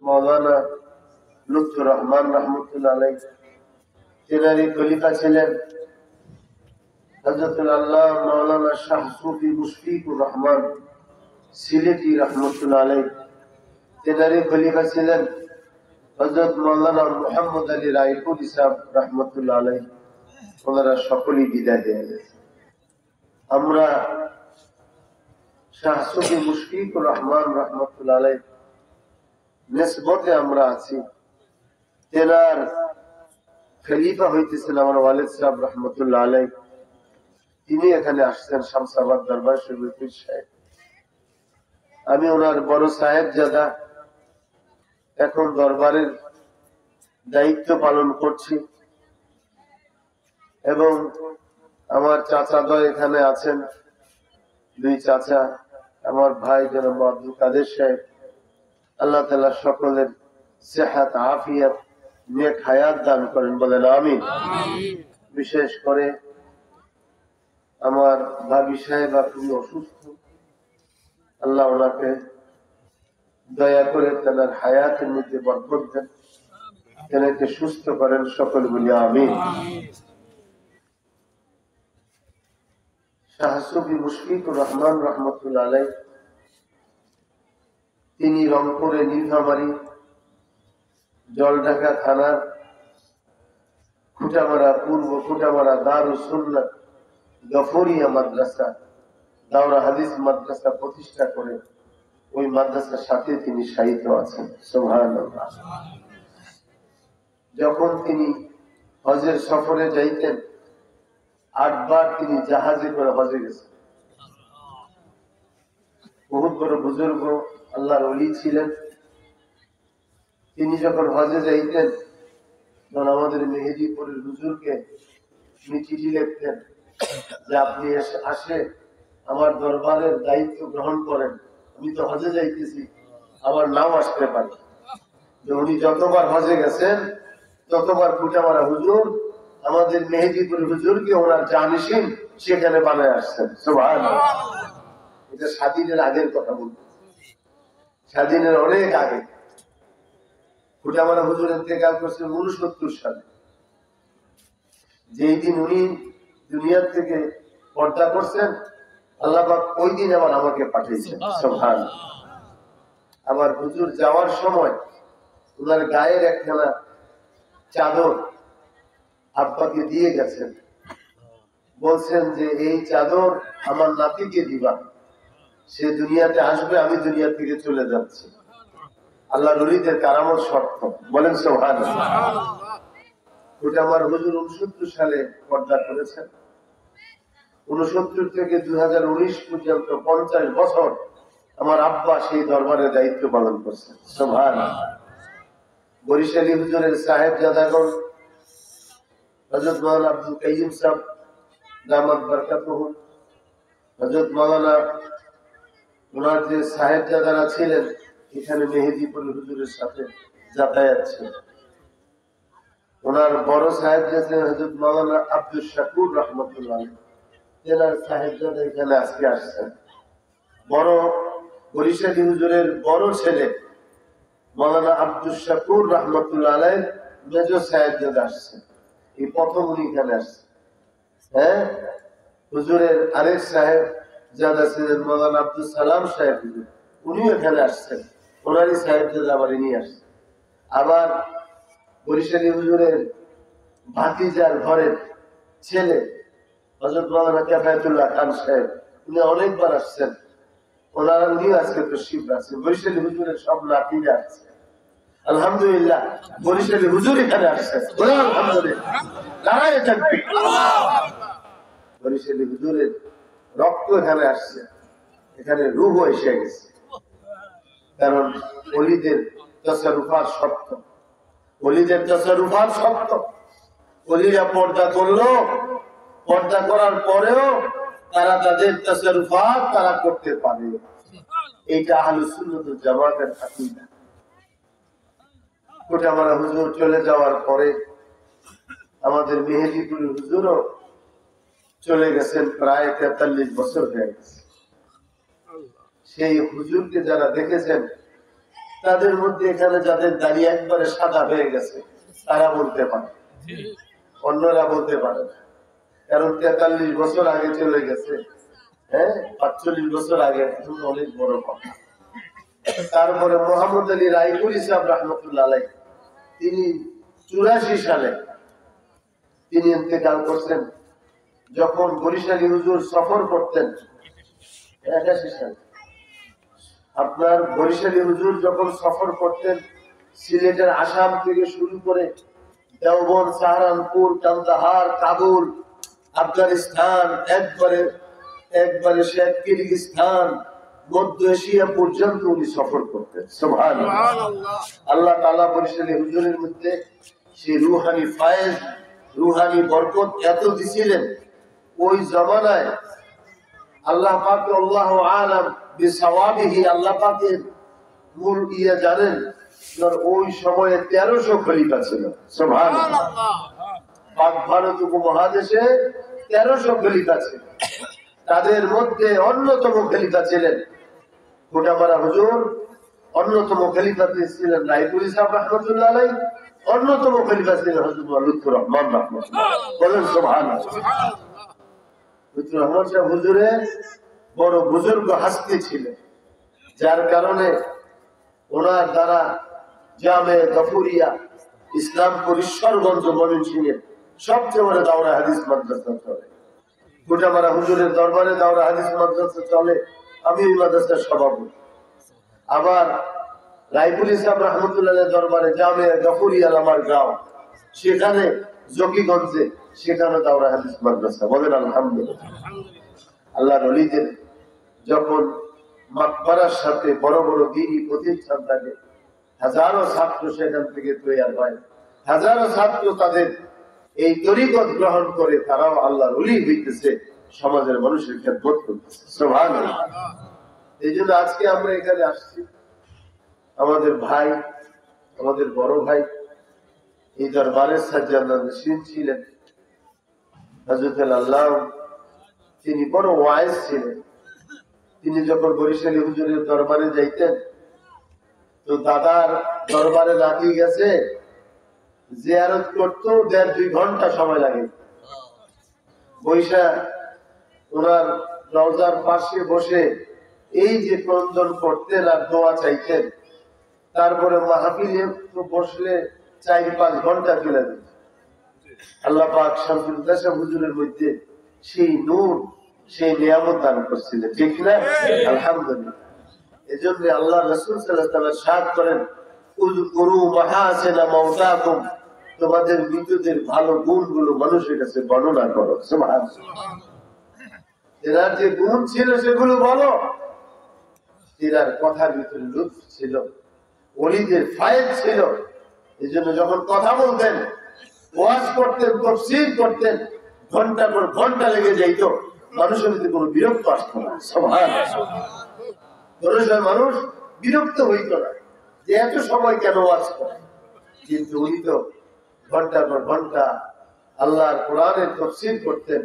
মৌলানা লুৎফুর রহমান রহমতুল্লাহ আলাইহি, তেনারই খলিফা ছিলেন হযরতুল আল্লাহ মৌলানা শাহ সুফি মুশফিকুর রহমান সিলেটি রহমতুল্লাহ আলাইহি, তেনারই খলিফা ছিলেন হযরত মৌলানা মুহাম্মদ আলী রায়পুরি সাহেব রহমতুল্লাহ আলাইহি। ওনারা সকলেই বিদায় দিয়ে গেছে। আমরা শাহ সুফি মুশফিকুর রহমান রহমতুল্লাহ আলাইহি নিসবতে আমরা আছি। তেনার খলিফা হইতেছেন আমার ওয়ালিদ সাহেব রহমতুল্লাহ আলাইহি। তিনি এখানে আসছেন শামসাবাদ দরবার শরীফের সাহেব। আমি ওনার বড় সাহেবজাদা, এখন দরবারের দায়িত্ব পালন করছি এবং আমার চাচাদ্বয় এখানে আছেন, দুই চাচা, আমার ভাই জনাব আব্দুল কাদের সাহেব। আল্লাহ তাআলা সকলের সেহাত আফিয়াত নেক হায়াত দান করেন, বলেন আমিন। বিশেষ করে আমার ভাবি সাহেবা খুবই অসুস্থ, আল্লাহ ওনাকে দয়া করে তেনার হায়াতের মধ্যে বরকত দেন, তেনাকে সুস্থ করেন, সকল বলি আমিন। শাহ সুফি মুশফিকুর রহমান রহমতুল্লাহ আলাইহি, তিনি রংপুরে নীলফামারী জলঢাকা থানার খুঁটামারা পূর্ব খুঁটামারা দারুস সুন্নাত গফরিয়া মাদ্রাসা দাওরা হাদিস মাদ্রাসা প্রতিষ্ঠা করে ওই মাদ্রাসার সাথে তিনি শায়িত আছেন। সুবহানাল্লাহ। যখন তিনি হজের সফরে যাইতেন 8 বার তিনি জাহাজে করে হজে গেছেন। বহুত বড় বুজুর্গ আল্লাহর ওলি ছিলেন। তিনি যখন হজে যাইতেন তখন আমাদের মেহেদীপুরের হুজুরকে তিনি চিঠি লিখতেন যে আপনি আসে আমার দরবারের দায়িত্ব গ্রহণ করেন, আমি তো হজে যাইতেছি, আমার নাম আসতে পারে। উনি যতবার হজে গেছেন ততবার খুঁটামারা হুজুর আমাদের মেহেদীপুর হুজুরকে ওনার জানিসিন সেখানে বানায় আসছেন। সুবহানাল্লাহ। এটা স্বাধীনের আগের কথা বলতে, স্বাধীনের অনেক আগে। খুঁটামারা হুজুর ইন্তেকাল করছেন 69 সালে। যেই দিন উনি দুনিয়ার থেকে পর্দা করছেন, আল্লাহ পাক ওই দিন আবার আমাকে পাঠিয়েছেন। সুবহানাল্লাহ। আবার হুজুর যাওয়ার সময় ওনার গায়ের একখানা চাদর আব্বাকে দিয়ে গেছেন, বলছেন যে এই চাদর আমার নাতিকে দিবা, সে দুনিয়াতে আসবে, আমি দুনিয়া থেকে চলে যাচ্ছি। আল্লাহ নবীদের কারামত শর্ত, বলেন সুবহানাল্লাহ। ওটা আমার হুজুর 69 সালে পর্দা করেছেন। 69 থেকে 2019 পর্যন্ত 50 বছর আমার আব্বা সেই দরবারে দায়িত্ব পালন করছেন। সুবহানাল্লাহ। বরিশালী হুজুরের সাহেবজাদাগণ হযরত মাওলানা আব্দুল কাইয়ুম সাহেব দামাত বরকাতুহু, হযরত মাওলানা ওনার যে সাহেবজাদারা ছিলেন এখানে মেহেদীপুর হুজুরের সাথে যাতায়াত ছিল। ওনার বড় সাহেবজাদা হযরত মাওলানা আব্দুল শাকুর রহমতুল্লাহ আলাইহি, তেনার সাহেবজাদা এখানে আজকে আসছেন। বড় বরিশালী হুজুরের বড় ছেলে মাওলানা আব্দুল শাকুর রহমতুল্লাহ আলাইহি মেজ সাহেবজাদা আসছেন, এই প্রথম উনি এখানে আসছেন। হ্যাঁ, হুজুরের আরেক সাহেব জাদা ছিলেন মাওলানা আব্দুল সালাম সাহেব, উনিও এখানে আসছেন, ওনারই সাহেবজাদা আবার ইনি আসছেন। আবার বরিশালী হুজুরের ভাতিজার ঘরের ছেলে হযরত মাওলানা কিফায়াতুল্লাহ খান সাহেব, উনি অনেকবার আসছেন, ওনারা উনিও আজকে তশরিফ রাখছেন। বরিশালী হুজুরের সব নাতিরা আসছে, আলহামদুলিল্লাহ। বরিশালী হুজুর এখানে আসছেন, আলহামদুলিল্লাহ। নারায়ে তাকবীর। বরিশালী হুজুরের রক্ত এখানে আসছে, এখানে রূহ এসে গেছে। কারণ ওলিদের তাসাররুফাত সত্য, ওলিদের তাসাররুফাত সত্য। ওলিরা পর্দা করলো, পর্দা করার পরেও তারা তাদের তাসাররুফাত তারা করতে পারে। এইটা আহলুস সুন্নাত ওয়াল জামাতের আকীদা। কোটামারা হুজুর চলে যাওয়ার পরে আমাদের মেহেদীপুর হুজুরও চলে গেছেন, প্রায় 43 বছর হয়ে গেছে। সেই হুজুরকে যারা দেখেছেন তাদের মধ্যে এখানে যাদের দাঁড়িয়ে একবারে সাদা হয়ে গেছে তারা বলতে পারে, অন্যরা বলতে পারে না, কারণ 43 বছর আগে চলে গেছে। হ্যাঁ, 45 বছর আগে, অনেক বড় কথা। তারপরে মোহাম্মদ আলী রায়পুরি সাহেব রহমতুল্লাহ আলাইহি, তিনি 84 সালে তিনি ইন্তেকাল করছেন। যখন বরিশালী হুজুর সফর করতেন 81 সালে, আপনার বরিশালী হুজুর যখন সফর করতেন, সিলেটের আসাম থেকে শুরু করে দেওবন্দ, সাহারানপুর, কান্দাহার, কাবুল, আফগানিস্তান, একবারে শেখ কিরগিস্তান, মধ্য এশিয়া পর্যন্ত উনি সফর করতেন। সুবহানাল্লাহ। আল্লাহ তাআলা বরিশালী হুজুরের মধ্যে সেই রুহানি ফায়েজ, রুহানি বরকত এত দিছিলেন, ওই জমানায় আল্লাহ পাক আল্লাহু আলাম বিসওয়াবিহি, আল্লাহ পাকের মূল জানেন, ওই সময়ে 1300 খলিফা ছিল। সুবহানাল্লাহ। পাক ভারত উপমহাদেশে 1300 খলিফা ছিল। তাদের মধ্যে অন্যতম খলিফা ছিলেন কোটামারা হুজুর, অন্যতম খলিফা ছিলেন রায়পুরি সাহেব রহমতুল্লাহ আলাইহি, অন্যতম খলিফা ছিলেন হযরত লুৎফুর রহমান রহমাতুল্লাহ। বলেন সুবহানাল্লাহ। লুৎফুর রহমান সাহেব হুজুরে বড় বুজুর্গ হাস্তি ছিলেন, যার কারণে ওনার দ্বারা জামে গফুরিয়া, ইসলামপুর, ঈশ্বরগঞ্জ, ময়মনসিংহের সবচেয়ে বড় দাওরা হাদিস মাদ্রাসা চলে। কোটামারা হুজুরের দরবারে দাওরা হাদিস মাদ্রাসা চলে, আমি ওই মাদ্রাসার সভাপতি। আবার রায়পুরি সাহেব রহমতুল্লাহ দরবারে জামে গফুরিয়া আমার গাঁও, সেখানে জকিগঞ্জে, সেখানে দাওরা হাদিস মাদ্রাসা। বলেন আলহামদুলিল্লাহ। আল্লাহর ওলিদের যখন মাকবারার সাথে বড় বড় দ্বীনি প্রতিষ্ঠান থাকে, হাজারো ছাত্র সেখান থেকে তৈরি হয়, হাজারো ছাত্র তাদের এই তরিকত গ্রহণ করে তারাও আল্লাহর ওলি হইতেছে, সমাজের মানুষের খেদমত করতেছে। সুবহানাল্লাহ। এই জন্য আজকে আমরা এখানে আসছি, আমাদের ভাই, আমাদের বড় ভাই, এই দরবারের সাজ্জাদ ছিলেন হযরত আল্লাহ, তিনি বড় ওয়াইজ ছিলেন। তিনি যখন বরিশালী হুজুরের দরবারে যাইতেন, তো দাদার দরবারে রাতি গেছে, জিয়ারত করতো 1.5-2 ঘন্টা সময় লাগে। বৈশা ওনার রওজার পাশে বসে এই যে ক্রন্দন করতেন আর দোয়া চাইতেন, তারপরে মাহফিলে বসলে 4-5 ঘন্টা চলে যেত। আল্লাহ পাক শামসুল উলামা হুজুরের মধ্যে সেই নূর, সেই নিয়ামত দান করছিলেন, ঠিক না? আলহামদুলিল্লাহ। এজন্য আল্লাহ রাসূল সাল্লাল্লাহু আলাইহি ওয়াসাল্লাম সাদ করেন, উযকুরু মাহাসিনা মাওতাকুম, তোমাদের মৃতদের ভালো গুণগুলো মানুষের কাছে বর্ণনা করো। সুবহানাল্লাহ। এনার যে গুণ ছিল সেগুলো বলো। এনার কথার ভিতরে লুৎফ ছিল, ওলিদের ফায়েজ ছিল। এজন্য যখন কথা বলতেন, ওয়াজ করতেন, তাফসীর করতেন, ঘন্টা পর ঘন্টা লেগে যাইত, মানুষের মধ্যে কোনো বিরক্ত আসতো না। সুবহানাল্লাহ। মানুষ বিরক্ত হইত না যে এত সময় কেন ওয়াজ করে, কিন্তু উনি তো ঘন্টার পর ঘন্টা আল্লাহর কোরআনের তাফসীর করতেন,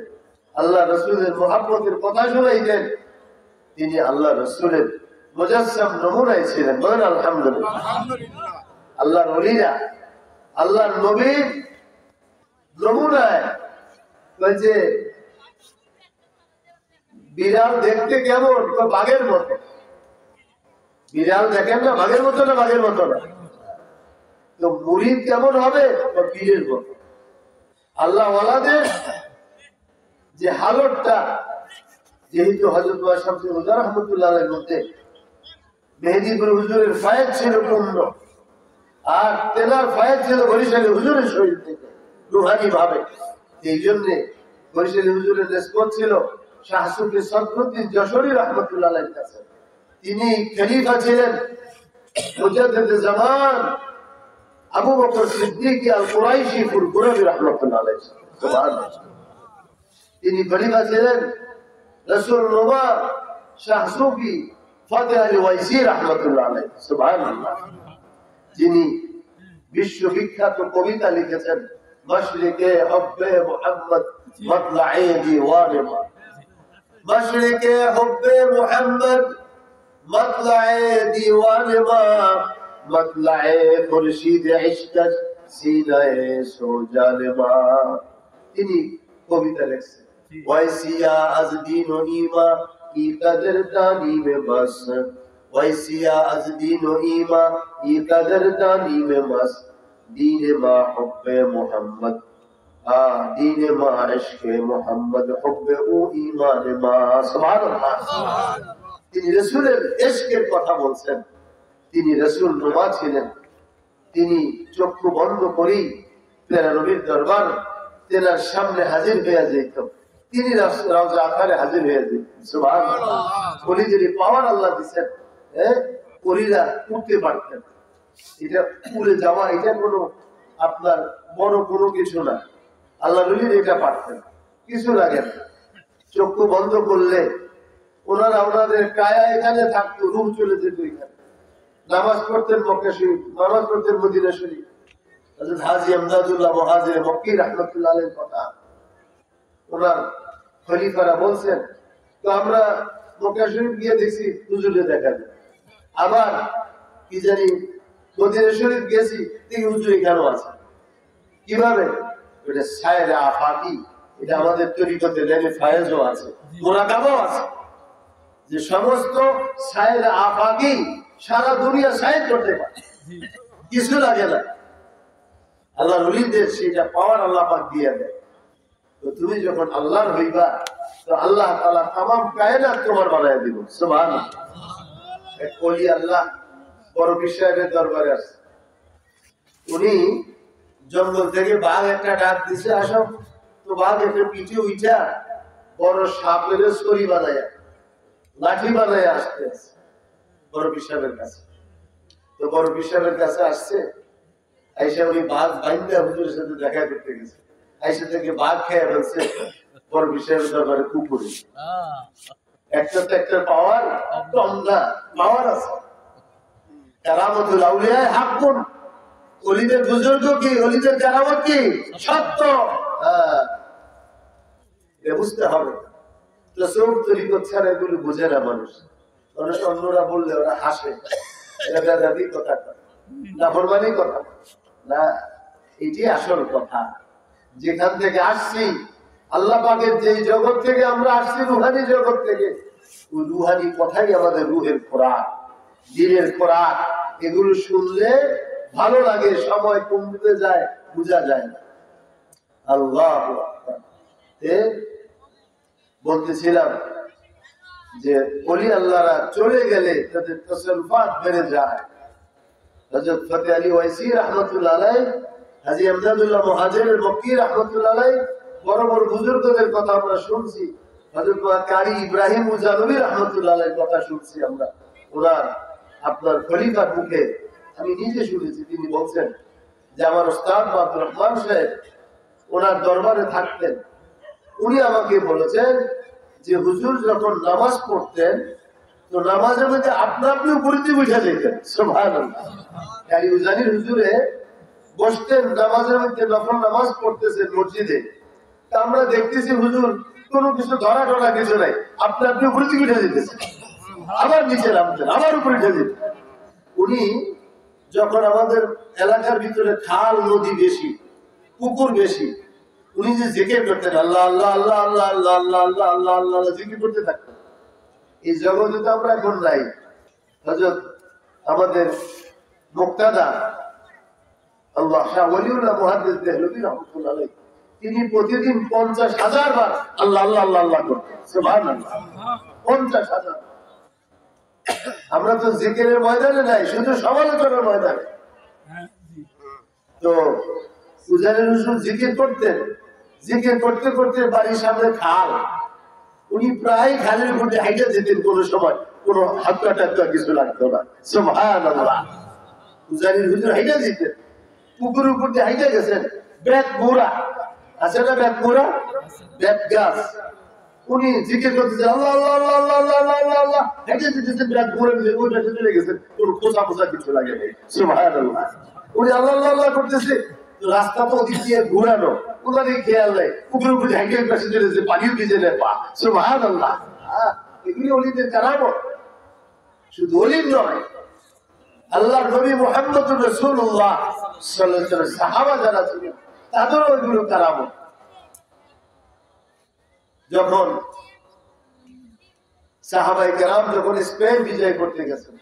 আল্লাহ রাসূলের মুহাব্বতের কথা শোনাইতেন। তিনি আল্লাহ রাসূলের মুজাসসাম নমুনায় ছিলেন। বলেন আলহামদুলিল্লাহ। আল্লাহর ওলিরা আল্লাহর নবীর নমুনায়। বলছে বিড়াল দেখতে কেমন? বাঘের মতো। বিড়াল দেখেন না বাঘের মতো না? বাঘের মতো না। তো মুরিদ কেমন হবে? পীরের মতো। আল্লাহ ওয়ালাদের যে হালতটা, যেহেতু হযরত শামসুল উলামা রাহমাতুল্লাহ আলাইহির মধ্যে মেহেদীপুর হুজুরের ফায়েজ ছিল পূর্ণ, আর তেনার ফায়েজ ছিল বরিশালী হুজুরের শরীর থেকে রুহানি ভাবে। এই জন্যে বরিশালী হুজুরের রেসপন্স ছিল শাহ সুফি সদরুদ্দীন যশোরী রাহমাতুল্লাহ আলাইহির কাছে। তিনি খলিফা ছিলেন মুজাদ্দিদ জামান আবু বকর সিদ্দিক আল কুরাইশি ফুরফুরাবি রাহমাতুল্লাহ আলাইহি। সুবহানাল্লাহ। তিনি খলিফা ছিলেন রাসূল নোমা শাহ সুফি ফাতিহ আলী ওয়াইসি রাহমাতুল্লাহ আলাইহি। সুবহানাল্লাহ। যিনি বিশ্ববিখ্যাত কবিতা লিখেছেন, মশরিকে হুব্বে মুহাম্মদ মাতলায়ে দীওয়ানে মা, মশরিকে হুব্বে মুহাম্মদ মাতলায়ে দীওয়ানে মা, मतलाए खुर्शीद इश्क सीनाए सो जालिमा তিনি কবিতা লিখছেন ওয়াইসিয়া আজ দিন ও ইমা কি কদর দানি মে বাস ওয়াইসিয়া আজ দিন ও ইমা কি কদর দানি মে বাস दीन मा हुब्बे मोहम्मद दीन मा इश्क़े मोहम्मद हुब्बे उ ईमान मा सुबहानाल्लाह তিনি রাসূলের ইশকের কথা বলছেন তিনি রাসূল নুমা ছিলেন তিনি চক্ষু বন্ধ করেই প্যারা নবীর দরবার তেনার সামনে হাজির হয়ে যেতেন তিনি রওজা আকারে হাজির হয়ে যেতেন সুবহানাল্লাহ ওলিদের পাওয়ার আল্লাহ দিয়েছেন ওলিরা উঠতে পারতেন এটা উড়ে যাওয়া এটা কোনো আপনার বড় কোনো কিছু না আল্লাহ নবীর এটা পারতেন কিছু লাগে না চক্ষু বন্ধ করলে ওনারা ওনাদের কায়া এখানে থাকতো রুম চলে যেত এখানে নামাজ পড়তেন মক্কা শরীফ নামাজ পড়তেন মদিনা শরীফ হযরত হাজী আমদাদুল্লাহ মুহাজির মক্কি রাহমাতুল্লাহ আলাইহির কথা ওনার খলিফারা বলছেন তো আমরা মক্কা শরীফ গিয়ে দেখছি হুজুরে দেখা যায় আবার কি জানি মদিনা শরীফ গেছি দেখি হুজুর এখানেও আছে কিভাবে এটা সায়রে আফাকি এটা আমাদের তরিকতে লেনে ফায়েজও আছে মুরাকাবাও আছে যে সমস্ত সায়রে আফাকি সারা দুনিয়া সায়েদ করতে পারে কিছু লাগে না আল্লাহ ওলিদের সেটা পাওয়ার আল্লাহ পাক দিয়ে দেয় তো তুমি যখন আল্লাহর হইবা তো আল্লাহ তাআলা तमाम কায়নাত তোমার বানায় দিব সুবহানাল্লাহ এক ওলি আল্লাহ বড় সাহেবের দরবারে আসছে উনি জঙ্গল থেকে বাঘ একটা ডাক দিছে আসো তো বাঘ একটা পিঠে উঠা বড় সাপের ছড়ি বানায় লাঠি বানায় আসতে বড় সাহেবের কাছে তো বড় সাহেবের কাছে আসছে আইসা উনি বাঘ বাইন্দা হুজুরের সাথে দেখা করতে গেছে আইসা থেকে বাঘ খেয়ে ফেলছে বড় সাহেবের দরবারে কুকুরে একটা তো একটা পাওয়ার কম না পাওয়ার আছে কারামতুল আউলিয়া হাক্কুন ওলিদের বুজুর্গ কি ওলিদের কারামত কি সত্য বুঝতে হবে সব তরিকত ছাড়া এগুলো বুঝে না মানুষ মানুষ অন্যরা বললে ওরা হাসে এটা কথা না ফরমানি কথা না এটি আসল কথা যেখান থেকে আসছি আল্লাহ পাকের যে জগৎ থেকে আমরা আসছি রুহানি জগৎ থেকে ওই রুহানি কথাই আমাদের রুহের খোরাক দিনের খোরাক এগুলো শুনলে ভালো লাগে সময় কমতে যায় বোঝা যায় না আল্লাহু আকবার বলতেছিলাম যে ওলি আল্লাহরা চলে গেলে তাদের তাসাররুফাত বেড়ে যায় হযরত ফতেহ আলী ওয়াইসি রাহমাতুল্লাহ আলাইহি হাজী আমদাদুল্লাহ মুহাজির মক্কি রাহমাতুল্লাহ আলাইহি বড় বড় বুজুর্গদের কথা আমরা শুনছি হযরত কারি ইব্রাহিম মুজানবী রাহমাতুল্লাহ আলাইহির কথা শুনছি আমরা ওনার আপনার খলিফার মুখে আমি নিজে শুনেছি তিনি বলছেন যে আমার ওস্তাদ আব্দুর রহমান সাহেব ওনার দরবারে থাকতেন উনি আমাকে বলেছেন যে হুজুর যখন নামাজ পড়তেন তো নামাজের মধ্যে আপনা আপনি উপরে বসে যেতেন সুবহানাল্লাহ কারি উজানির হুজুরে বসতেন নামাজের মধ্যে নফল নামাজ পড়তেছেন মসজিদে তা আমরা দেখতেছি হুজুর কোনো কিছু ধরা টরা কিছু নাই আপনি আপনি উপরে উঠে যেতেছেন আবার নিচে নামতেন আবার উপরে উঠে যেতেন উনি যখন আমাদের এলাকার ভিতরে খাল নদী বেশি পুকুর বেশি উনি যে জিকির করতেন আল্লাহ আল্লাহ আল্লাহ আল্লাহ আল্লাহ আল্লাহ আল্লাহ আল্লাহ আল্লাহ জিকির করতে থাকতেন এই জগতে তো আমরা এখন নাই হযরত আমাদের মুক্তাদা আল্লাহ শাহ ওলিউল্লাহ মুহাদ্দিস দেহলভী রাহমাতুল্লাহ আলাইহি তিনি প্রতিদিন 50,000 বার আল্লাহ আল্লাহ আল্লাহ আল্লাহ করতেন সুবহানাল্লাহ 50,000 আমরা তো জিকিরের ময়দানে নাই শুধু সমালোচনার ময়দানে তো উজানির হুজুর জিকির করতেন জিকির করতে করতে বাড়ির সামনে খাল উনি প্রায় খালের মধ্যে হাইটে যেতেন কোনো সময় কোনো হাতটা টাটকা কিছু লাগতো না সুবহানাল্লাহ উজানির হুজুর হাইটে যেতেন পুকুরের উপর দিয়ে হাইটে গেছেন বেত মোড়া আছে না বেত মোড়া বেত গাছ উনি জিকির করতেছেন আল্লাহ আল্লাহ আল্লাহ আল্লাহ আল্লাহ আল্লাহ আল্লাহ হাইটে যেতেন বেত মোড়া দিয়ে ওই পাশে চলে গেছেন কোনো খোঁচা খোঁচা কিছু লাগে নাই সুবহানাল্লাহ উনি আল্লাহ আল্লাহ আল্লাহ করতেছে রাস্তা তো ওদিক দিয়ে ঘুরানো ওনারই খেয়াল নেই পুকুরের উপরে হাইটের পাশে চলেছে পানিও ভিজে নেয় পা সুবহানাল্লাহ এগুলি ওলিদের কারামত শুধু ওলির নয় আল্লাহর নবী মুহাম্মদুর রাসূলুল্লাহ সাল্লাল্লাহু আলাইহি ওয়াসাল্লাম সাহাবা যারা ছিলেন তাদেরও ওইগুলো কারামত। যখন সাহাবায়ে কেরাম যখন স্পেন বিজয় করতে গেছেন,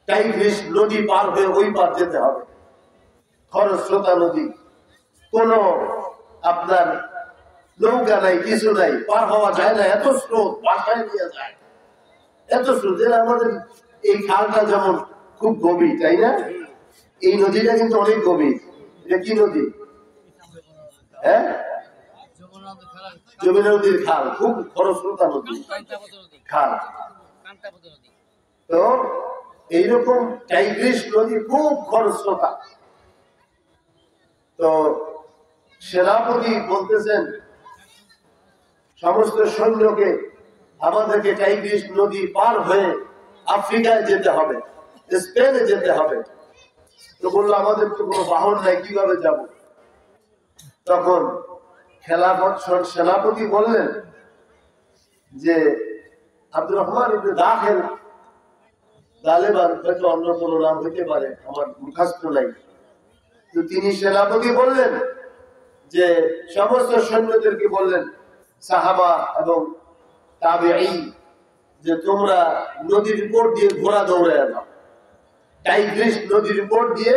টাইগ্রিস নদী পার হয়ে ওই পার যেতে হবে, খরস্রোতা নদী, কোন আপনার নৌকা নাই, কিছু নাই, পার হওয়া যায় না, এত স্রোত বাসায় নিয়ে যায়, এত স্রোত। আমাদের এই খালটা যেমন খুব গভীর, তাই না? এই নদীটা কিন্তু অনেক গভীর। এটা কি নদী? হ্যাঁ, যমুনা নদীর খাল, খুব খরস্রোতা নদী খাল। তো এইরকম টাইগ্রিস নদী খুব খরস্রোতা। তো সেনাপতি বলতেছেন সমস্ত সৈন্যকে আমাদেরকে টাইগ্রিস নদী পার হয়ে আফ্রিকায় যেতে হবে, স্পেনে যেতে হবে। তো বললো আমাদের তো কোনো বাহন নাই, কিভাবে যাব? তখন খেলাফত সেনাপতি বললেন যে আব্দুর রহমান ইবনে দাখিল, গালেবান হয়তো অন্য কোনো নাম হইতে পারে, আমার মুখস্থ নাই। তো তিনি সেনাপতি বললেন যে সমস্ত সৈন্যদেরকে বললেন, সাহাবা এবং তাবেঈ, যে তোমরা নদীর উপর দিয়ে ঘোড়া দৌড়ায় দাও, টাইগ্রিস নদীর উপর দিয়ে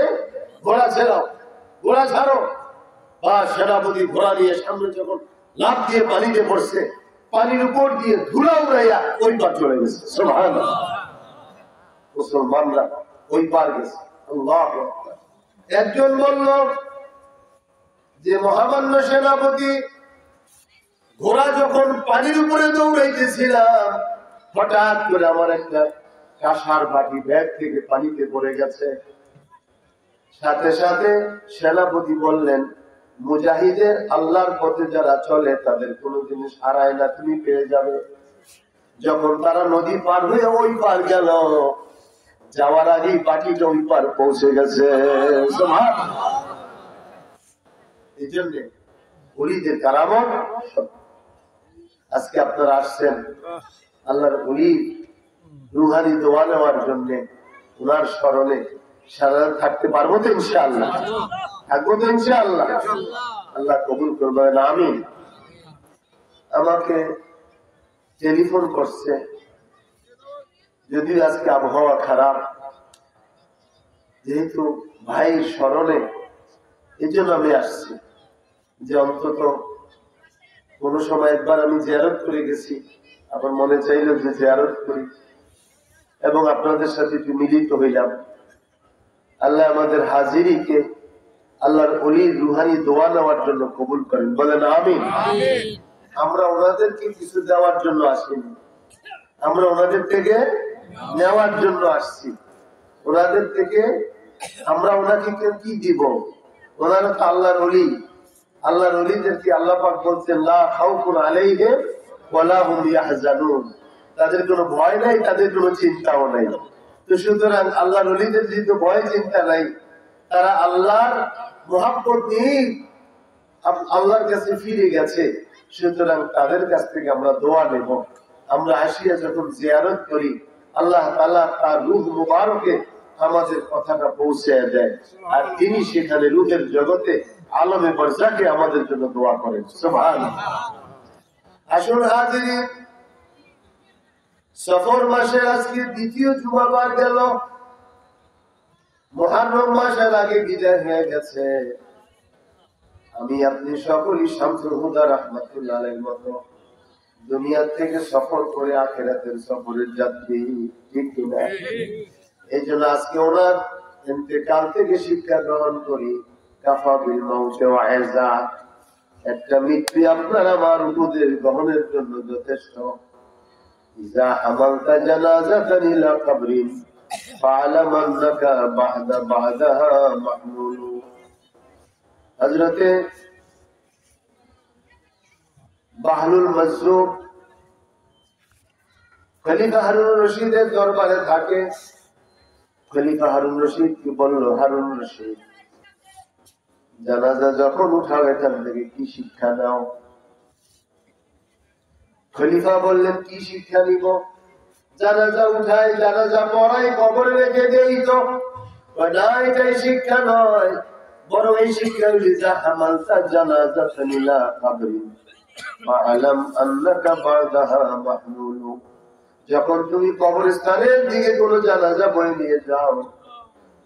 ঘোড়া ছাড়ো। বা সেনাপতি ঘোড়া নিয়ে সামনে যখন লাফ দিয়ে পানিতে পড়ছে, পানির উপর দিয়ে ধুলা উড়াইয়া ওই পার চলে গেছে। সুবহানাল্লাহ, মুসলমানরা ওই পার গেছে। আল্লাহু আকবার। একজন বলল যে মহামান্য সেনাপতি, ঘোড়া যখন পানির উপরে দৌড়াইতেছিলাম, হঠাৎ করে আমার একটা কাঁসার বাটি ব্যাগ থেকে পানিতে পড়ে গেছে। সাথে সাথে সেনাপতি বললেন, মুজাহিদের আল্লাহর পথে যারা চলে তাদের কোনো জিনিস হারায় না, তুমি পেয়ে যাবে। যখন তারা নদী পার হয়ে ওই পার গেল, যাওয়ার আগেই বাটিটা ওই পার পৌঁছে গেছে। এই জন্যে ওলিদের কারামত। আজকে আপনারা আসছেন আল্লাহর ওলি রুহানি দোয়া নেওয়ার জন্য, ওনার স্মরণে সারা থাকতে পারবো তো ইনশাআল্লাহ? থাকবো তো ইনশাআল্লাহ? আল্লাহ কবুল করবেন, আমিন। আমাকে টেলিফোন করছে, যদিও আজকে আবহাওয়া খারাপ, যেহেতু ভাই স্মরণে, এই জন্য আমি আসছি যে অন্তত কোনো সময় একবার আমি জিয়ারত করে গেছি, আবার মনে চাইল যে জিয়ারত করি এবং আপনাদের সাথে একটু মিলিত হইলাম। আল্লাহ আমাদের হাজিরিকে আল্লাহর ওলির রুহানি দোয়া নেওয়ার জন্য কবুল করেন, বলেন আমিন। আমরা ওনাদেরকে কিছু দেওয়ার জন্য আসিনি, আমরা ওনাদের থেকে নেওয়ার জন্য আসছি। ওনাদের থেকে আমরা ওনাকে কি দিব? ওনারা তো আল্লাহর ওলি। আল্লাহর ওলিদেরকে আল্লাহ পাক বলছেন, লা খাউফুন আলাইহিম ওয়ালা হুম ইয়াহজানুন, তাদের কোনো ভয় নাই, তাদের কোনো চিন্তাও নাই। তো সুতরাং আল্লাহর ওলিদের যেহেতু ভয় চিন্তা নাই, তারা আল্লাহর মহব্বত নিয়ে আল্লাহর কাছে ফিরে গেছে, সুতরাং তাদের কাছ থেকে আমরা দোয়া নেব। আমরা আসিয়া যখন জিয়ারত করি, আল্লাহ তাআলা তার রূহ মুবারকে আমাদের কথাটা পৌঁছে দেয়, আর তিনি সেখানে রূহের জগতে আলমে বারজাখে আমাদের জন্য দোয়া করেন। সুবহানাল্লাহ। আসুন হাজিরিন, সফর মাসের আজকে দ্বিতীয় জুমাবার গেল, মুহররম মাসের আগে বিদায় হয়ে গেছে। আমি আপনি সকলেই শামসুল হুদা রাহমাতুল্লাহ আলাইহির মতো দুনিয়া থেকে সফর করে আখিরাতের সফরের যাত্রী, ঠিক কিনা? এই জন্য আজকে ওনার ইন্তেকাল থেকে শিক্ষা গ্রহণ করি, কাফা বিল মাউতি ওয়াইজা, একটা মৃত্যু আপনার আমার উপদেশ গ্রহণের জন্য যথেষ্ট। ইজা হামালতা জানাজাতান ইলা কবরিন ফাআলাম আন্নাকা বা'দাহা মাহমুল। হযরতে বাহলুল মাজরুব খলিফা হারুন রশিদের দরবারে থাকে। খলিফা হারুন রশিদ কি বলল, হারুন রশিদ জানাজা যখন উঠাও এখান থেকে কি শিক্ষা নাও? খলিফা বললেন, কি শিক্ষা নিব? জানাজা উঠাই, জানাজা পড়াই, কবরে রেখে দেই। তো না, এটাই শিক্ষা নয়, বরং এই শিক্ষা হইল যা হামালতা জানাজাতান ইলা কবরি ফাআলাম আন্নাকা বাদাহা মাহমুলু। যখন তুমি কবরস্থানের দিকে কোনো জানাজা বয়ে নিয়ে যাও,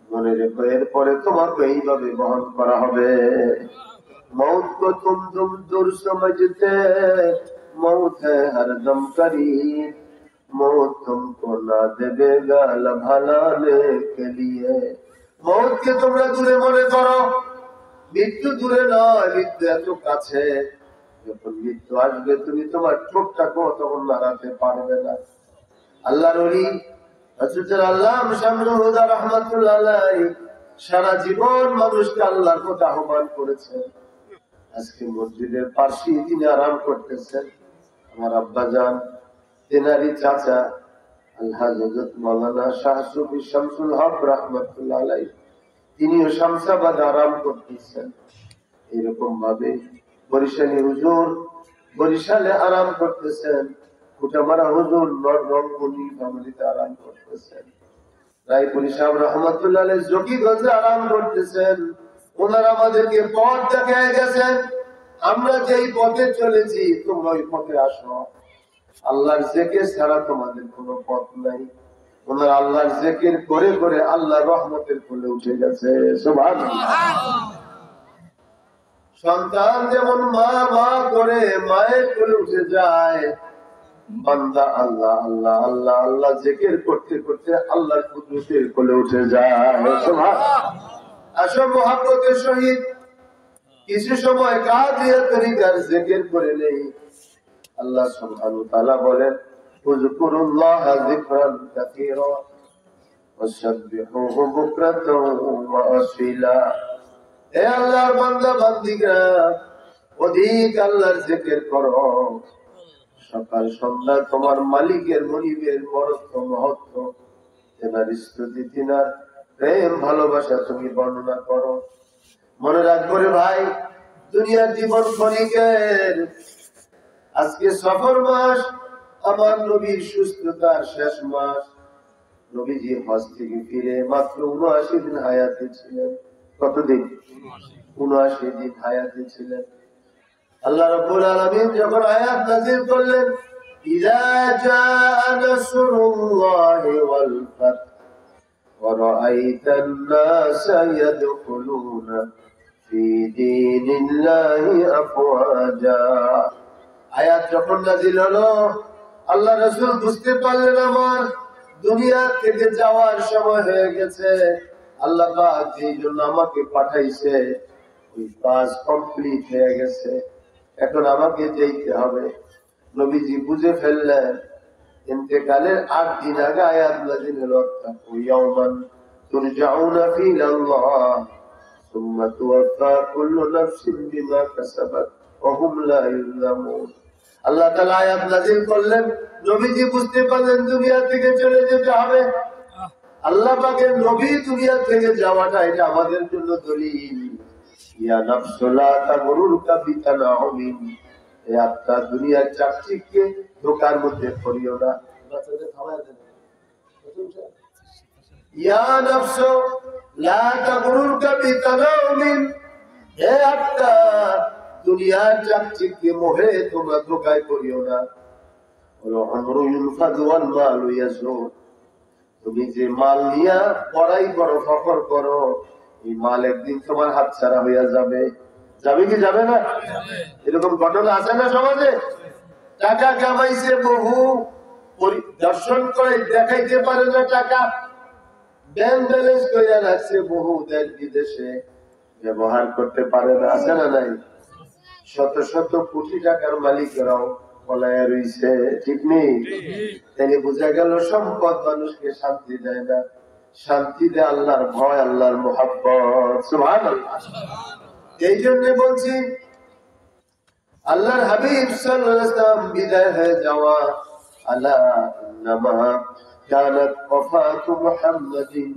মনে রেখো এরপরে তোমাকে এইভাবে বহন করা হবে। मौत को तुम दूर समझते, मौत है हरदम करीब, मौत तुमको ना देगा लभाने के लिए। मौत के তোমরা দূরে মনে করো, মৃত্যু দূরে নয়, মৃত্যু এত কাছে। যখন মৃত্যু আসবে তুমি তোমার ঠোঁটটাকে তখন নাড়াতে পারবে না। আল্লাহর ওলি হযরত আল্লামা শামসুল হুদা রাহমাতুল্লাহ আলাইহি সারা জীবন মানুষকে আল্লাহর পথে আহ্বান করেছেন। আজকে মসজিদের পাশে তিনি আরাম করতেছেন। আমার আব্বাজান তেনারি চাচা আলহাজ হযরত মাওলানা শাহ সুফি শামসুল হক রাহমাতুল্লাহ আলাইহি তিনিও শামসাবাদে আরাম করতেছেন। এরকম ভাবে বরিশালী হুজুর বরিশালে আরাম করতেছেন, কুটামারা হুজুর রংপুরি ফ্যামিলিতে আরাম করতেছেন, রায়পুরি সাহেব রহমতুল্লাহ আলাইহি জকিগঞ্জে আরাম করতেছেন। ওনারা আমাদেরকে পথ দেখায় গেছেন। আমরা যেই পথে চলেছি তোমরা ওই পথে আসো। আল্লাহর জিকির ছাড়া তোমাদের কোনো পথ নাই। ওনারা আল্লাহর জিকির করে করে আল্লাহর রহমতের কোলে উঠে গেছে। সুবহানাল্লাহ। সন্তান যেমন মা মা করে মায়ের কোলে উঠে যায়, বান্দা আল্লাহ আল্লাহ আল্লাহ আল্লাহ জিকির করতে করতে আল্লাহর কুদরতের কোলে উঠে যায়। সুবহানাল্লাহ। আসো মুহাব্বতের সহিত কিছু সময় কাদিয়া তরিকার জিকির করে নেই। আল্লাহ সুবহানাহু ওয়া তাআলা বলেন, উযকুরুল্লাহ যিকরান কাসীরা ওয়াসাব্বিহুহু বুকরাতাও ওয়া আসীলা। হে আল্লাহর বান্দা বান্দীরা, অধিক আল্লাহর জিকির করো। সকাল সন্ধ্যা তোমার মালিকের মনিবের বরত্ব মহত্ব, তেনার স্তুতি, তেনার প্রেম ভালোবাসা তুমি বর্ণনা করো। মনে রাখবো রে ভাই, দুনিয়ার জীবন ক্ষণিকের। আজকে সফর মাস, আমার নবীর সুস্থতার শেষ মাস। নবীজি হজ থেকে ফিরে মাত্র ৭৯ দিন হায়াতে ছিলেন। কতদিন? ৭৯ দিন হায়াতে ছিলেন। আল্লাহ রাব্বুল আলামিন যখন আয়াত নাযিল করলেন, ইযা জাআ নাসরুল্লাহি ওয়াল ফাত ওয়া রাআইতান নাসা ইয়াদখুলুনা ফি দীনিল্লাহি আফওয়াজা। আয়াত যখন নাযিল হলো, আল্লাহ রাসূল বুঝতে পারলেন আমার দুনিয়া থেকে যাওয়ার সময় হয়ে গেছে। আল্লাহ পাক যেই জন্য আমাকে পাঠাইছে ওই কাজ কমপ্লিট হয়ে গেছে, এখন আমাকে যেতে হবে। নবীজি বুঝে ফেললেন ইন্তেকালের ৮ দিন আগে আয়াত নাযিল হলো, তাকু ইয়াওমান তুরজাউনা ফিহি ইলাল্লাহ সুম্মা তুওয়াফা কুল্লু নাফসিন বিমা কাসাবাত ওয়া হুম লা ইউযলামুন। আল্লাহ তাআলা আয়াত নাযিল করলেন, নবীজি বুঝতে পারলেন দুনিয়া থেকে চলে যেতে হবে। আল্লাহ পাকের নবী দুনিয়া থেকে যাওয়াটা এটা আমাদের জন্য দলিল। ইয়া নাফসু লা তাগরুরকা বিতানাউমিন, এ আত্মা দুনিয়ার চাকচিক্যে ধোঁকার মধ্যে পড়িও না। ইয়া নাফসু লা তাগরুরকা বিতানাউমিন, হে আত্মা দুনিয়ার চাকচিক্যে মোহে তোমরা ধোঁকায় পড়িও না। ওয়া আমরু ইউনফাদু ওয়াল মালু ইয়াজুর, তুমি যে মাল নিয়া বড়াই করো, ফখর করো, এই মাল একদিন তোমার হাতছাড়া হইয়া যাবে। যাবে কি যাবে না? এরকম ঘটনা আছে না সমাজে? টাকা কামাইছে বহু, দর্শন করে দেখাইতে পারে না টাকা, ব্যাংক ব্যালেন্স করে রাখছে বহু, দেশ বিদেশে ব্যবহার করতে পারে না। আছে না নাই? শত শত কোটি টাকার মালিকেরাও পলায়া রইছে, ঠিক নেই? তাইলে বোঝা গেল সম্পদ মানুষকে শান্তি দেয় না, শান্তি দেয় আল্লাহর ভয়, আল্লাহর মুহাব্বত। সুবহানাল্লাহ। এই জন্য বলছি, আল্লাহর হাবিব সাল্লাল্লাহু আলাইহি ওয়াসাল্লাম বিদায় হয়ে যাওয়া, আলা ইন্নামা কানাত ওয়াফাতু মুহাম্মাদিন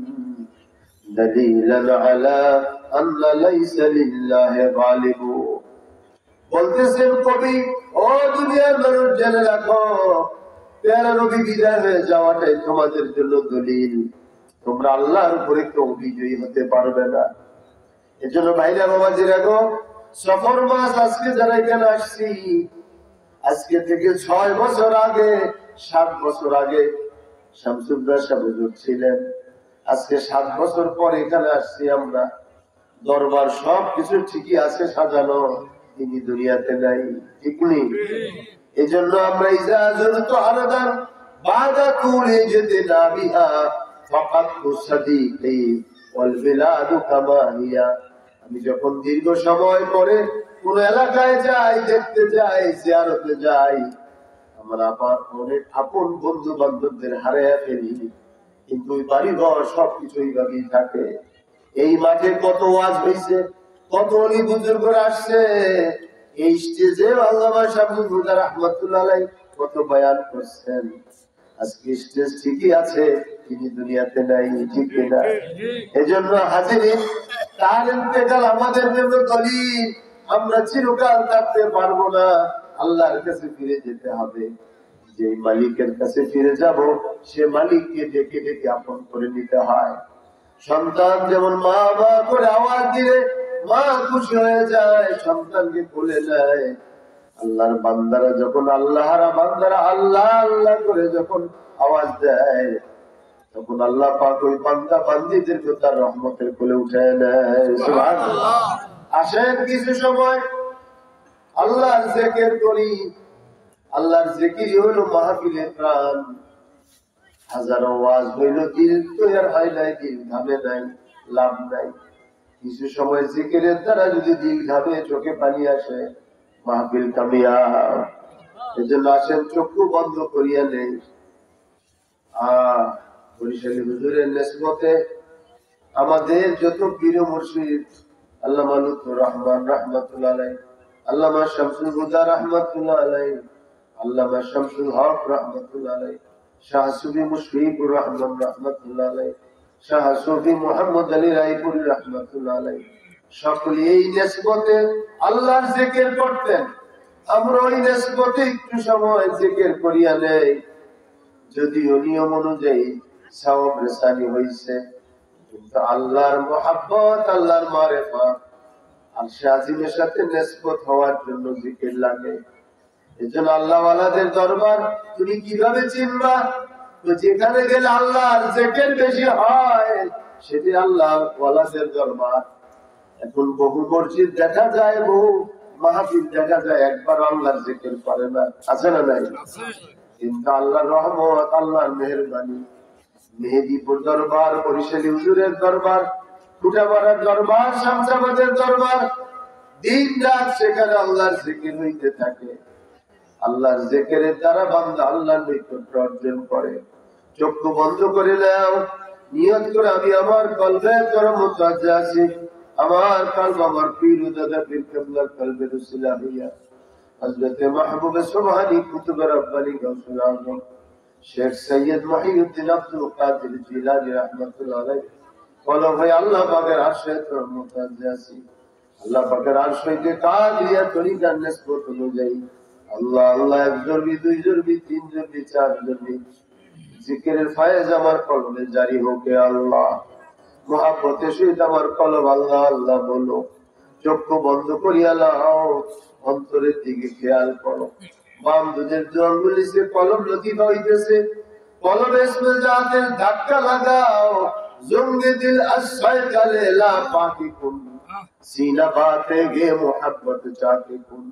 দালিলান আলা আন্না লাইসা লিল্লাহি গালিবু। বলতেছেন কবি, ও দুনিয়ার মানুষ জেনে রাখো, পেয়ারা নবী বিদায় হয়ে যাওয়াটাই তোমাদের জন্য দলিল, তোমরা আল্লাহর উপরে কেউ বিজয়ী হতে পারবে না। এজন্য ভাইরা বাবাজিরা গো, সফর মাস আজকে যারা এখানে আসছি, আজকে থেকে 6 বছর আগে 7 বছর আগে শামসুদ্দার সাহেব হুজুর ছিলেন, আজকে 7 বছর পর এখানে আসছি আমরা। দরবার সবকিছু ঠিকই আছে সাজানো, তিনি দুনিয়াতে নাই, ঠিক নেই। এই জন্য আমরা ইজাজত তো আলাদা বাদা তুলে যেতে না বিহা ফাকাত মুসাদিকি ওয়াল বিলাদু কামা হিয়া। আমি যখন দীর্ঘ সময় পরে কোন এলাকায় যাই, দেখতে যাই, জিয়ারতে যাই, আমরা আবার অনেক আপন বন্ধু বান্ধবদের হারিয়ে ফেলি, কিন্তু ওই বাড়িঘর সবকিছু এইভাবেই থাকে। এই মাঠে কত ওয়াজ হয়েছে, কত অলি বুজুর্গরা আসছে, এই স্টেজে আল্লামা শামসুল হুদা রাহমাতুল্লাহ আলাইহি কত বয়ান করছেন। আজকে স্টেজ ঠিকই আছে, তিনি দুনিয়াতে নাই, ঠিক না? এজন্য হাজিরিন, তার ইন্তেকাল আমাদের জন্য দলিল, আমরা চিরকাল থাকতে পারবো না, আল্লাহর কাছে ফিরে যেতে হবে। যে মালিকের কাছে ফিরে যাব, সে মালিককে ডেকে ডেকে আপন করে নিতে হয়। সন্তান যেমন মা মা করে আওয়াজ দিলে মা খুশি হয়ে যায়, সন্তানকে কোলে নেয়। আল্লাহর বান্দারা যখন আল্লাহরা বান্দারা আল্লাহ আল্লাহ করে যখন আওয়াজ দেয়, তখন আল্লাহ পাক ওই বান্দা বান্দীদেরকে তার রহমতের কোলে উঠায় নেয়। সুবহানাল্লাহ। আসেন কিছু সময় আল্লাহর জিকির করি। আল্লাহর জিকিরই হলো মাহফিলের প্রাণ। হাজারো ওয়াজ হইল, দিল তৈরি হয় নাই, দিল ঘামে নাই, লাভ নাই। কিছু সময় জিকিরের দ্বারা যদি দিল ঘামে, চোখে পানি আসে, মাহফিল কামিয়াব। এজন্য আসেন চক্ষু বন্ধ করিয়া নেই। বরিশালী হুজুরের নিসবতে আমাদের যত পীর মুর্শিদ, আল্লামা লুৎফুর রহমান রাহমাতুল্লাহ আলাইহি, আল্লামা শামসুল হুদা রাহমাতুল্লাহ আলাইহি, আল্লামা শামসুল হক রাহমাতুল্লাহ আলাইহি, শাহ সুফি মুশফিকুর রহমান রাহমাতুল্লাহ আলাইহি, শাহ সুফি মুহাম্মদ আলী রায়পুরি রাহমাতুল্লাহ আলাইহি, সকলে এই নিসবতে আল্লাহর জিকির করতেন। আমরা ওই নিসবতে একটু সময় জিকির করিয়া নেই, যদিও নিয়ম অনুযায়ী সওয়াব রেসানি হইছে, কিন্তু আল্লাহর মুহাব্বত, আল্লাহর মারিফাত আর শাজিমের সাথে নিসবত হওয়ার জন্য জিকির লাগে। এজন্য আল্লাহ ওয়ালাদের দরবার তুমি কিভাবে চিনবা? তো যেখানে গেলে আল্লাহর জিকির বেশি হয়, সেটি আল্লাহ ওয়ালাদের দরবার। এখন বহু মসজিদ দেখা যায়, বহু মাহফিল দেখা যায়, একবার আল্লাহর জিকির করে না, আছে না নাই? কিন্তু আল্লাহর রহমত, আল্লাহর মেহেরবানি, মেহেদীপুর দরবার, বরিশালী হুজুরের দরবার, ফুটাপাড়ার দরবার, শামসাবাদের দরবার, দিন রাত সেখানে আল্লাহর জিকির হইতে থাকে। আল্লাহর জিকিরের দ্বারা বান্দা আল্লাহর নৈকট্য অর্জন করে। চক্ষু বন্ধ করে নাও, নিয়ত করে আমি আমার কলবে তোর মুতাজ্জা আছি, আমার কলব আমার পীর দাদা পীর কেবলার কলবে রসুলা হইয়া হযরত মাহবুব সুবহানী কুতুব রব্বানী গাউসুল আযম শেখ সৈয়দ মহিউদ্দিন আব্দুল কাদের জিলানী রাহমাতুল্লাহ আলাইহি বলো, ভাই আল্লাহ পাকের আরশে তোর মুতাজ্জা আছি। আল্লাহ পাকের আরশ হইতে কাদিয়া তরিকার নিসবত অনুযায়ী আল্লাহ আল্লাহ, এক জরবি, দুই জরবি, তিন জরবি, চার জরবি জিকিরের ফায়েজ আমার কলবে জারি হোক। আল্লাহ মুহাব্বতে সহিত আমার কলব আল্লাহ আল্লাহ বলো। চক্ষু বন্ধ করিয়া লাও, অন্তরের দিকে খেয়াল করো। বাম দুধের জলগুলি সে কলম লতিফা হইতেছে, কলম ইসমে জাতের ধাক্কা লাগাও। জঙ্গে দিল আশায় কালে লা পাকি কুন, সিনা বাতে গে মুহাব্বত চাকে কুন।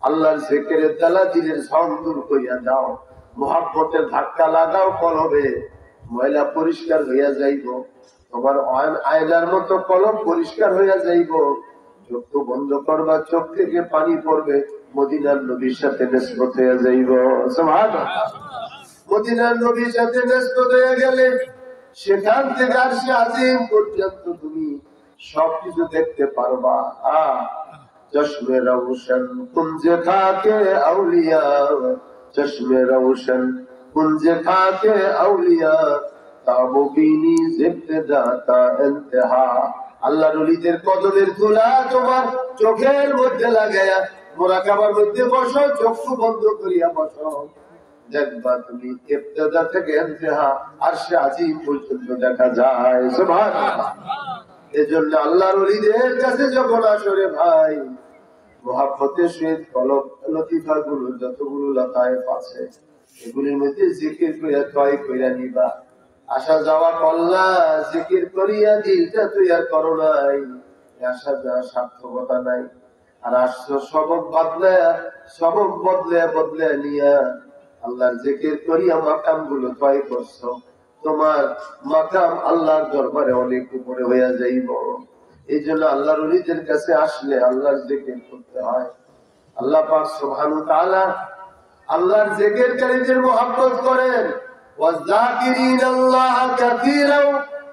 আল্লাহর জিকিরের দ্বারা দিলের ঝড় দূর করিয়া দাও, মুহাব্বতের ধাক্কা লাগাও কলবে, ময়লা পরিষ্কার হইয়া যাইব। তোমার আয়নার মতো কলম পরিষ্কার হইয়া যাইব। চক্ষু বন্ধ করবা, চোখ থেকে পানি পড়বে, মদিনার নবীর সাথে নিসবত হইয়া যাইব। সুবহানাল্লাহ। মদিনার নবীর সাথে নিসবত হইয়া গেলে সেখান থেকে আরশে আজিম পর্যন্ত তুমি সবকিছু দেখতে পারবা। চশমে রওশন কুঞ্জে খাকে আউলিয়া, চশমে রওশন কুঞ্জে খাকে আউলিয়া, তাববিনী ইবতিদা তা ইন্তেহা। আল্লাহর ওলিদের কদমের ধুলা তোমার চোখের মধ্যে লাগায়া মুরাকাবার মধ্যে বসো, চক্ষু বন্ধ করিয়া বসো। দেখবা তুমি ইবতিদা থেকে ইন্তেহা আরশে আজিম পর্যন্ত দেখা যায়। সুবহানাল্লাহ। এজন্য আল্লাহর ওলিদের কাছে যখন আসরে ভাই মুহাব্বতের সহিত কলব লতিফা গুলো যতগুলো লতায়েফ আছে এগুলির মধ্যে জিকির করিয়া তয় কইরা নিবা। আসা যাওয়া কল্লা জিকির করিয়া দিলটা তৈয়ার করো নাই, আসা যাওয়া সার্থকতা নাই। আর আসছো সবক বদলে বদলে নিয়া আল্লাহর জিকির করিয়া মাকাম গুলো তয় করছো, তোমার মাকাম আল্লাহর দরবারে অনেক উপরে হইয়া যাইব। এই জন্য আল্লাহর ওলিদের কাছে আসলে আল্লাহর জিকির করতে হয়। আল্লাহ পাক সুবহানাহু ওয়া তাআলা আল্লাহর জিকিরকারীদের মহব্বত করেন। ওয়াযাকিরিনাল্লাহা কাসীরান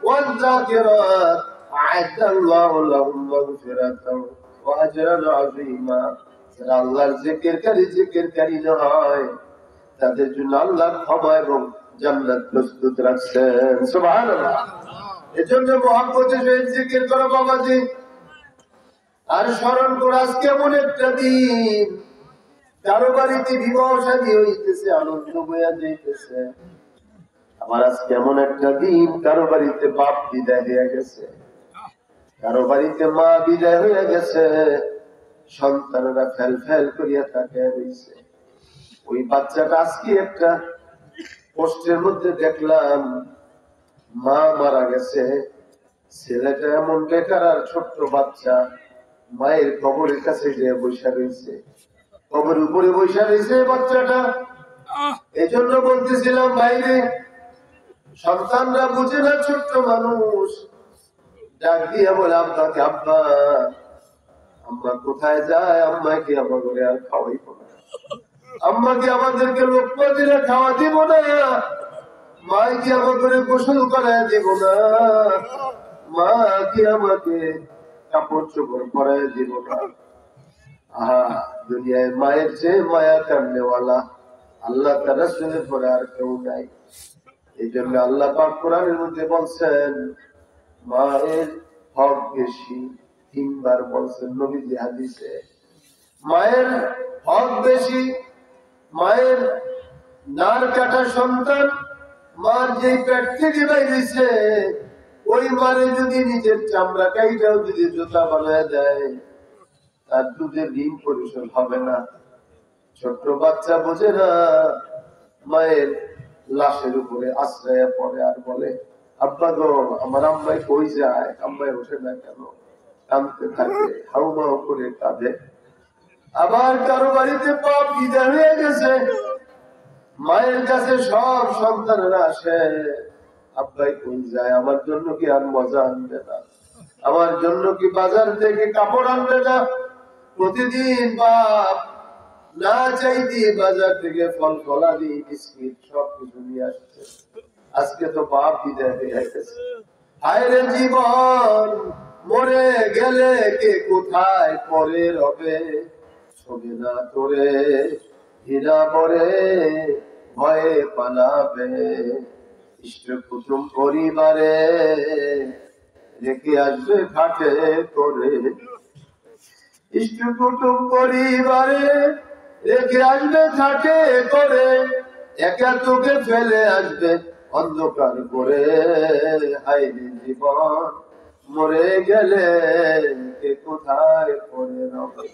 ওয়াযাকিরাত আ'আদাল্লাহু লাহুম মাগফিরাতান ওয়া আজরান আযীমা। যারা আল্লাহর জিকিরকারী নয় তাদের জন্য আল্লাহ ক্ষমা এবং জান্নাত প্রস্তুত রাখছেন। সুবহানাল্লাহ। এজন্য মহব্বতের সহিত জিকির করো বাবাজি। আর স্মরণ করো আজকে এমন একটা দিন, কারো বাড়িতে বিবাহ শাদী হইতেছে, আনন্দ বইয়া যাইতেছে। আমার আজকে এমন একটা দিন, কারো বাড়িতে বাপ বিদায় হইয়া গেছে, কারো বাড়িতে মা বিদায় হইয়া গেছে, সন্তানেরা ফেল ফেল করিয়া তাকে রইছে। ওই বাচ্চাটা আজকে একটা পোস্টের মধ্যে দেখলাম মা মারা গেছে, ছেলেটা এমন বেকার আর ছোট্ট বাচ্চা মায়ের কবরের কাছে যে বৈশা রয়েছে, কবরের উপরে বৈশা রয়েছে বাচ্চাটা। এই জন্য বলতেছিলাম বাইরে সন্তানরা বুঝে না, ছোট্ট মানুষ ডাক দিয়া বলে আব্বাকে, আব্বা আম্মা কোথায় যায়, আম্মাকে আমার ঘরে আর খাওয়াইব না, আম্মাকে আমাদেরকে লোকমা দিলে খাওয়া দিব না, মাকে আমার ঘরে গোসল করায় দিব না, মা কি আমাকে কাপড় চোপড় পরায় দিব না। আহা, দুনিয়ায় মায়ের চেয়ে মায়া কান্নেওয়ালা আল্লাহ তার রাসূলের পরে আর কেউ নাই। এই জন্য আল্লাহ পাক কোরআনের মধ্যে বলছেন মায়ের হক বেশি, 3 বার বলছেন নবীজি হাদিসে। মায়ের হক বেশি, মায়ের নার কাটা সন্তান মার যে পেট থেকে বাইরেছে, ওই মারে যদি নিজের চামড়া কাইটাও যদি জুতা বানায় দেয় তার দুধের ঋণ পরিশোধ হবে না। ছোট্ট বাচ্চা বোঝে না, মায়ের লাশের উপরে আশ্রয় পড়ে আর বলে আব্বা গো আমার আম্মাই কই যায়, আম্মাই ওঠে না কেন, কাঁদতে থাকে, হাউমাউ করে কাঁদে। আবার কারো বাড়িতে বাপ বিদায় হয়ে গেছে, মায়ের কাছে সব সন্তানেরা আসে, আব্বাই কই যায়, আমার জন্য কি আর মজা আনবে না, আমার জন্য কি বাজার থেকে কাপড় আনবে না। প্রতিদিন বাপ না চাইতে বাজার থেকে ফল ফলাদি বিস্কিট সবকিছু নিয়ে আসছে। আজকে তো বাপ বিদায় হয়ে গেছে। হায়রে জীবন, মরে গেলে কে কোথায় পরে রবে, ছবি না তোরে হীরা পরে ভয়ে পালাবে। ইষ্ট কুটুম পরিবারে রেখে আসবে ঘাটে করে, ইষ্ট কুটুম পরিবারে রেখে আসবে ঘাটে করে, একা তোকে ফেলে আসবে অন্ধকার করে। হায়রে জীবন, মরে গেলে কে কোথায় পড়ে রবে।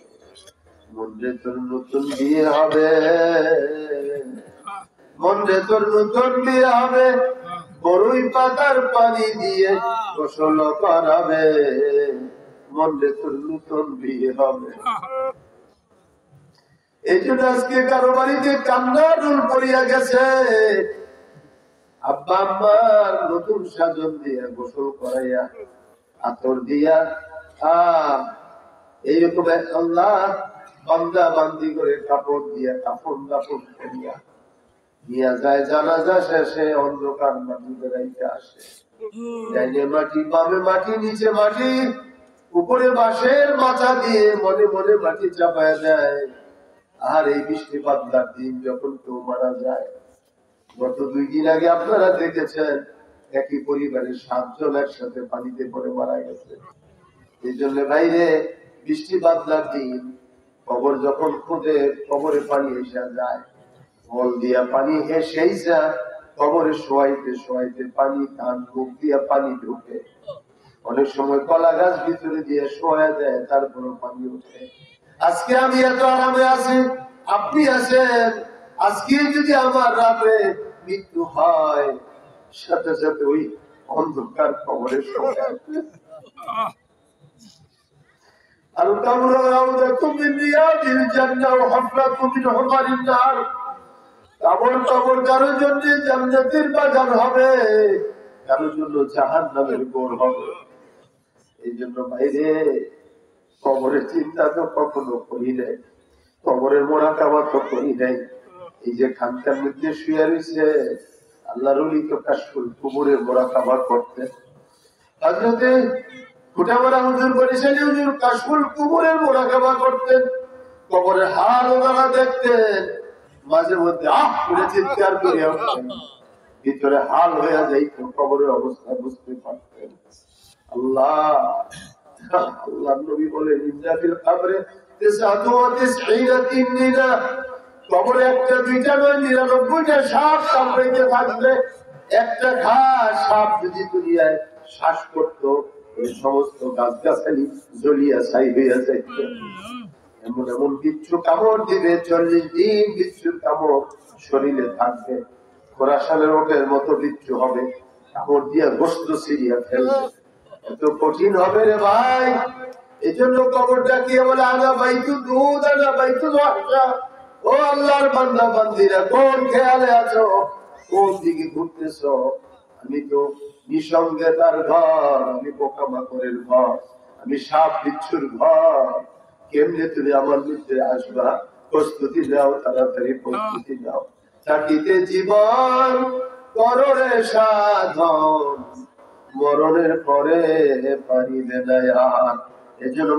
মনে তোর নতুন বিয়ে হবে, মনে তোর নতুন বিয়ে হবে, বড়ই পাতার পানি দিয়ে গোসল করাবে, মনে তোর নতুন বিয়ে হবে। এই জন্য আজকে কারো বাড়িতে কান্নার রুল পড়িয়া গেছে, আব্বা আম্মার নতুন সাজন দিয়া গোসল করাইয়া আতর দিয়া এইরকম আল্লাহ বান্দা বান্দি করে কাপড় দিয়া কাপড় দাপড় করিয়া নিয়ে যায় জানাজা শেষে অন্ধকার মাটি বেড়াইতে আসে। ডাইনে মাটি, বামে মাটি, নিচে মাটি, উপরে বাঁশের মাথা দিয়ে মনে মনে মাটি চাপায় দেয়। আর এই বৃষ্টিপাত দিন যখন কেউ মারা যায়, গত 2 দিন আগে আপনারা দেখেছেন একই পরিবারের 7 জন একসাথে পানিতে পড়ে মারা গেছে। এই জন্য বাইরে বৃষ্টি বাদলার দিন কবর যখন খুঁজে কবরে পানি এসে যায়, বল দিয়া পানি হেসেই যা, কবরে শোয়াইতে শোয়াইতে পানি কান মুখ দিয়া পানি ঢুকে, অনেক সময় কলা গাছ ভিতরে দিয়ে শোয়া যায়, তারপরে পানি ওঠে। আজকে আমি এত আরামে আছি, আপনি আছেন, আজকে যদি আমার রাতে মৃত্যু হয়, সাথে সাথে ওই অন্ধকার কবরে শোয়া। কারোর জন্য জান্নাতের বাগান হবে, কারোর জন্য জাহান্নামের গোড় হবে। এই জন্য বাইরে কবরের চিন্তা তো কখনো করি নাই, কবরের মোরাকাবা তো করি নাই। এই যে খানকার মধ্যে শুয়ে রয়েছে, আল্লাহর ওলি তো কাশফুল কুবুরের মোরাকাবা করতেন। হযরতে ফুটামারা হুজুর বরিশালী হুজুর কাশফুল কুবুরের মোরাকাবা করতেন, কবরের হাল ওনারা দেখতেন, মাঝে মধ্যে আহ করে চিৎকার করে উঠতেন, ভিতরে হাল হয়ে যাইত, কবরের অবস্থা বুঝতে পারতেন। আল্লাহ আল্লাহ নবী বলেন, ইন্না ফিল কবরে 99 তিননিনা, কবরে একটা দুইটা নয় 99টা সাপ কামড়াইতে থাকবে। একটা ঘাস সাপ যদি দুনিয়ায় শ্বাস করতো, এই সমস্ত গাছগাছালি জ্বলিয়া ছাই হইয়া যাইত। এমন এমন বিচ্ছু কামড় দিবে, 40 দিন বিচ্ছুর কামড় শরীরে থাকবে। খোরাসানের ওটের মতো বিচ্ছু হবে, কামড় দিয়া গোস্ত ছিঁড়িয়া ফেলবে। এত কঠিন হবে রে ভাই। এই জন্য কবরটা কি বলে, আনা বাইতু দুধ আনা বাইতু দশা। ও আল্লাহর বান্দা বান্দিরা, কোন খেয়ালে আছো, কোন দিকে ঘুরতেছো? আমি তো নিঃসঙ্গতার ঘর, আমি পোকামাকড়ের ঘর, আমি সাপ বিচ্ছুর ঘর। কেমনে তুমি আমার মধ্যে আসবা? প্রস্তুতি নাও, তাড়াতাড়ি প্রস্তুতি নাও। থাকিতে জীবন কররে সাধন, মরণের পরে পারিবে না আর। এজন্য